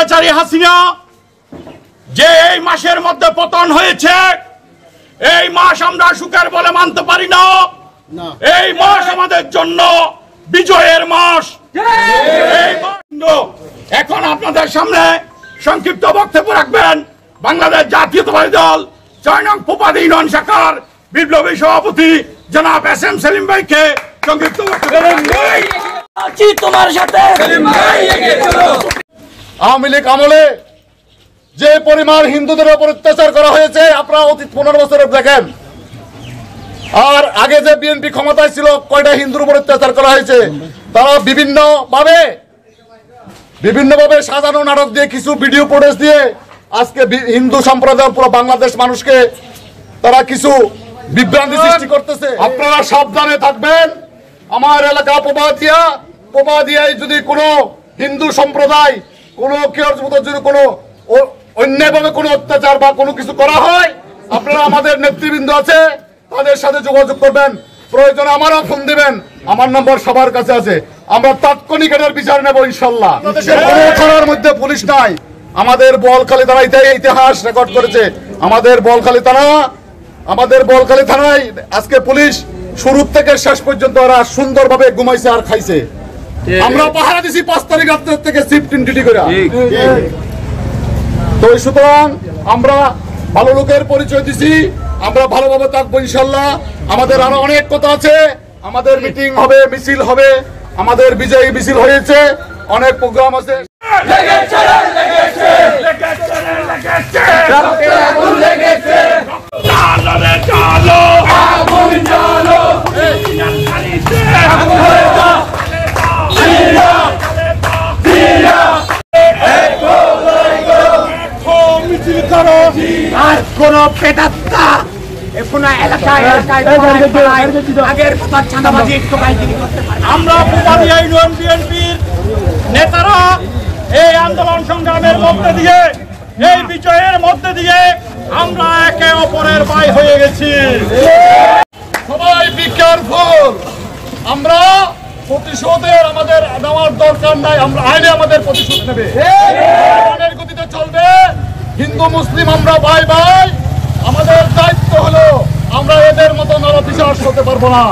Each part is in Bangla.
স্বৈরাচারী হাসিনা যে এই মাসের মধ্যে পতন হয়েছে, এই মাস আমরা সুখের বলে মানতে পারি না। এই মাস আমাদের জন্য বিজয়ের মাস। এখন আপনাদের সামনে সংক্ষিপ্ত বক্তব্য রাখবেন বাংলাদেশ জাতীয়তাবাদী দল ৬ নং পোপাদি ইউনিয়ন শাখার বিপ্লবী সভাপতি জনাব এস.এম. সেলিম ভাইকে সংক্ষিপ্ত বক্তব্য। তোমার সাথে আওয়ামী লীগ আমলে যে পরিমাণ হিন্দুদের উপর অত্যাচার করা হয়েছে আপনারা অতীত 15 বছরে দেখেন। আর আগে যে বিএনপি ক্ষমতায় ছিল কয়টা হিন্দুর উপর অত্যাচার করা হয়েছে। তারা বিভিন্নভাবে সাজানো নাটক দিয়ে কিছু ভিডিও ফুটেজ দিয়ে আজকে হিন্দু সম্প্রদায় পুরো বাংলাদেশ মানুষকে তারা কিছু বিভ্রান্তি সৃষ্টি করতেছে। আপনারা সাবধানে থাকবেন। আমার এলাকা পোপাদিয়ায় যদি কোনো হিন্দু সম্প্রদায় কোনো যদি কোনো অন্যায়ভাবে কোনো অত্যাচার বা কোনো কিছু করা হয়, আপনারা আমাদের নেতৃবৃন্দ আছে তাদের সাথে যোগাযোগ করবেন। প্রয়োজনে আমারও ফোন দিবেন, আমার নম্বর সবার কাছে আছে। আমরা তাৎক্ষণিক এটার বিচার নেব ইনশাল্লাহ। কোনো থানার মধ্যে পুলিশ নাই। আমাদের বোয়ালখালী থানা ইতিহাস রেকর্ড করেছে। আমাদের বোয়ালখালী থানায় আজকে পুলিশ শুরু থেকে শেষ পর্যন্ত ওরা সুন্দরভাবে ঘুমাইছে আর খাইছে। আমরা পাহারা দিছি 5 তারিখ রাত থেকে শিফট ডিউটি করে। তো সুতরাং আমরা ভালো লোকের পরিচয় দিছি, আমরা ভালোভাবে থাকবো ইনশাল্লাহ। আমাদের আরো অনেক কথা আছে। আমাদের মিটিং হবে, মিছিল হবে, আমাদের বিজয়ী মিছিল হয়েছে, অনেক প্রোগ্রাম আছে। আর কোন পেটাত্তা কোন এলাকায় আগের কথা চাঁদাবাজি করতে পারে। আমরা পোপাদিয়া ইউনিয়ন বিএনপির নেতারা এই আন্দোলন সংগ্রামের মধ্যে দিয়ে, এই বিজয়ের মধ্যে দিয়ে আমরা একে অপরের ভাই হয়ে গেছি। সবাই বি কেয়ারফুল। আমরা প্রতিশোধের আমাদের নেওয়ার দরকার নাই। আমরা আইনে আমাদের প্রতিশোধ নেবে, আইনের গতিতে চলবে। হিন্দু মুসলিম আমরা ভাই ভাই। আমাদের দায়িত্ব হলো আমরা এদের মতো নরপিশাচ হতে পারবো না।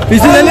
পিছিয়ে